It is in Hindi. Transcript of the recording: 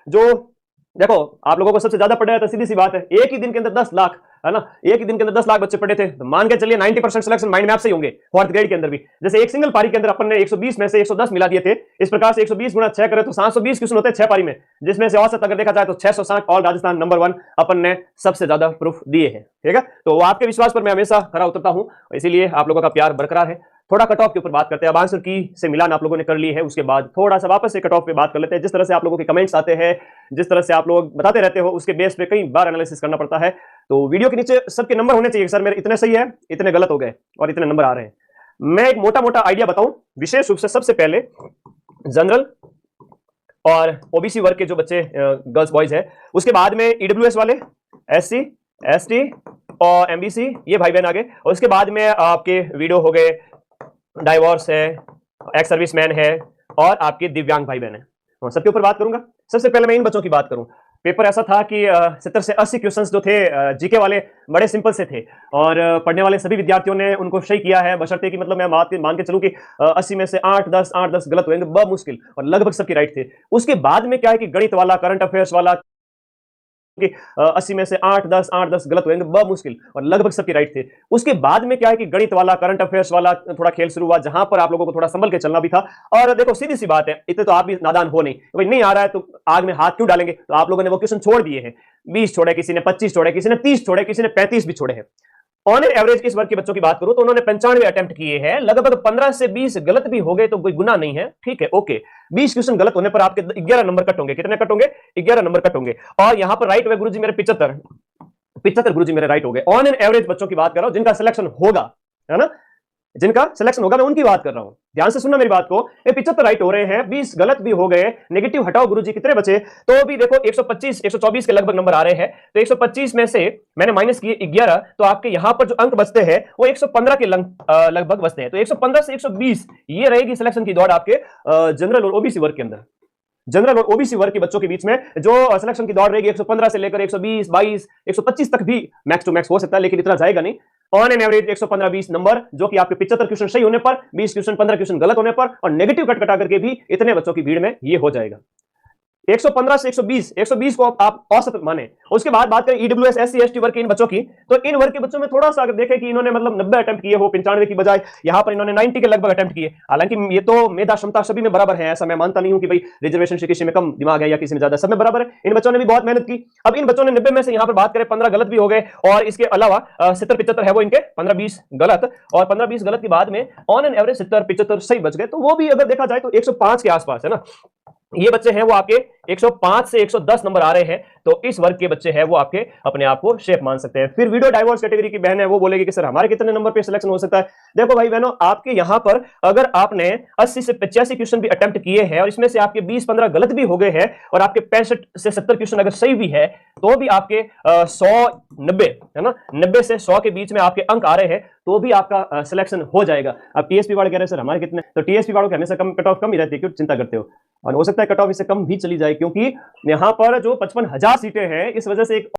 जो देखो आप लोगों को सबसे ज्यादा पढ़ा है तो सीधी सी बात है, एक ही दिन के अंदर 10 लाख, है ना, एक ही दिन के अंदर 10 लाख बच्चे पढ़े थे, तो मान के चलिए 90% सिलेक्शन माइंड मैप से ही होंगे फोर्थ ग्रेड के अंदर भी। जैसे एक सिंगल पारी के अंदर अपन ने 120 में से 110 मिला दिए थे, इस प्रकार से 120 गुणा 6 करें तो 720 क्वेश्चन होते हैं 6 पारी में, जिसमें से औसत अगर देखा जाए तो 660 ऑल राजस्थान नंबर 1 अपन ने सबसे ज्यादा प्रूफ दिए हैं। ठीक है, तो आपके विश्वास पर मैं हमेशा खरा उतरता हूं, इसीलिए आप लोगों का प्यार बरकरार है। थोड़ा कट ऑफ के ऊपर बात करते हैं। अब आंसर की से मिलान आप लोगों ने कर ली है, उसके बाद थोड़ा सा वापस से कट ऑफ पे बात कर लेते हैं। जिस तरह से आप लोगों के कमेंट्स आते हैं, जिस तरह से आप लोग बताते रहते हो, उसके बेस पे कई बार एनालिसिस करना पड़ता है। तो वीडियो के नीचे सबके नंबर होने चाहिए, सर मेरे इतने सही है, इतने गलत हो गए और इतने नंबर आ रहे हैं। मैं एक मोटा मोटा आइडिया बताऊं, विशेष रूप से सबसे पहले जनरल और ओबीसी वर्ग के जो बच्चे गर्ल्स बॉयज है, उसके बाद में ईडब्ल्यूएस वाले, एससी एसटी और एमबीसी, ये भाई बहन आगे, और उसके बाद में आपके वीडियो हो गए, डाइवोर्स है, एक्स सर्विसमैन है और आपके दिव्यांग भाई बहन है, तो सबके ऊपर बात करूंगा। सबसे पहले मैं इन बच्चों की बात करूं, पेपर ऐसा था कि 70 से 80 क्वेश्चंस जो थे जीके वाले बड़े सिंपल से थे और पढ़ने वाले सभी विद्यार्थियों ने उनको सही किया है, बशर्ते कि मतलब मैं मान के चलूं कि 80 में से 8-10 गलत होंगे बमुश्किल, और लगभग सबके राइट थे। उसके बाद में क्या है कि गणित वाला, करंट अफेयर्स वाला कि 80 में से 8-10 गलत होंगे बमुश्किल, और लगभग सबके राइट थे। उसके बाद में क्या है कि गणित वाला, करंट अफेयर्स वाला थोड़ा खेल शुरू हुआ, जहां पर आप लोगों को थोड़ा संभल के चलना भी था। और देखो सीधी सी बात है, इतने तो आप भी नादान हो नहीं, भाई नहीं आ रहा है तो आग में हाथ क्यों डालेंगे। तो आप लोगों ने वो क्वेश्चन छोड़ दिए हैं, 20 छोड़े, किसी ने 25 छोड़े, किसी ने 30 छोड़े, किसी ने 35 भी छोड़े हैं। ऑन एन एवरेज इस वर्ग के बच्चों की बात करूं तो उन्होंने 95 अटेम्प्ट किए हैं, लगभग 15 से 20 गलत भी हो गए तो कोई गुना नहीं है, ठीक है, ओके। 20 क्वेश्चन गलत होने पर आपके 11 नंबर कट होंगे, कितने कट होंगे, 11 नंबर कट होंगे। और यहां पर राइट हुए गुरुजी मेरे 75 गुरुजी मेरे राइट हो गए। ऑन एन एवरेज बच्चों की बात कर रहा हूं जिनका सिलेक्शन होगा, है ना, जिनका सिलेक्शन होगा, मैं उनकी बात कर रहा हूं, ध्यान से सुनना मेरी बात को। ये 75 राइट हो रहे हैं, 20 गलत भी हो गए, नेगेटिव हटाओ गुरुजी, कितने बचे, तो भी देखो 125 124 के लगभग नंबर आ रहे हैं। तो 125 में से मैंने माइनस किए 11, तो आपके यहां पर जो अंक बचते हैं वो 115 के लगभग बचते हैं। तो 115 से 120 ये रहेगी सिलेक्शन की दौड़ आपके जनरल और ओबीसी वर्ग के अंदर। जनरल और ओबीसी वर्ग के बच्चों के बीच में जो सिलेक्शन की दौड़ रहेगी 115 से लेकर 120, 22, 125 तक भी मैक्स टू मैक्स हो सकता है, लेकिन इतना जाएगा नहीं। ऑन एन एवरेज 115-20 नंबर, जो कि आपके 75 क्वेश्चन सही होने पर, 20 क्वेश्चन 15 क्वेश्चन गलत होने पर और नेगेटिव कट कटा करके भी इतने बच्चों की भीड़ में ये हो जाएगा। 115 से 120 को आप औसत माने। उसके बाद बात करें ईडब्ल्यूएस, एससी एसटी वर्ग के इन बच्चों की, तो इन वर्ग के बच्चों में थोड़ा सा अगर देखें कि इन्होंने मतलब 90 अटेम्प्ट किए हो 95 की बजाय, यहां पर इन्होंने 90 के लगभग अटेम्प्ट किए। हालांकि ये तो मेधा क्षमता सभी में बराबर है, ऐसा मैं मानता नहीं हूं कि भाई रिजर्वेशन से किसी में कम दिमाग है या किसी में ज्यादा, सब में बराबर है। इन बच्चों ने भी बहुत मेहनत की। अब इन बच्चों ने 90 में से यहां पर बात करें 15 गलत भी हो गए, और इसके अलावा 70-75 है वो इनके 15-20 गलत, और 15-20 गलत के बाद में ऑन एन एवरेज 70-75 सही बच गए। तो वो भी अगर देखा जाए तो 105 के आसपास है ना, ये बच्चे हैं वो आपके 105 से 110 नंबर आ रहे हैं। तो इस वर्ग के बच्चे हैं वो आपके अपने आप को शेफ मान सकते हैं। फिर वीडियो डाइवोर्स कैटेगरी की बहन है, वो बोलेगी कि सर हमारे कितने नंबर पे सिलेक्शन हो सकता है। देखो भाई बहनों, आपके यहां पर अगर आपने 80 से 85 क्वेश्चन भी अटेम्प्ट किए हैं और इसमें से आपके 20-15 गलत भी हो गए हैं और आपके 65 से 70 क्वेश्चन अगर सही भी है, तो भी आपके 100-90 है ना, 90 से 100 के बीच में आपके अंक आ रहे हैं, तो भी आपका सिलेक्शन हो जाएगा। अब टीएसपी वाले कह रहे हैं सर हमारे कितने, तो टीएसपी वालों के हमेशा कम कट ऑफ कम ही रहती है, क्यों चिंता करते हो। और हो सकता है कट ऑफ इससे कम भी चली जाए, क्योंकि यहां पर जो 55,000 सीटें हैं, इस वजह से एक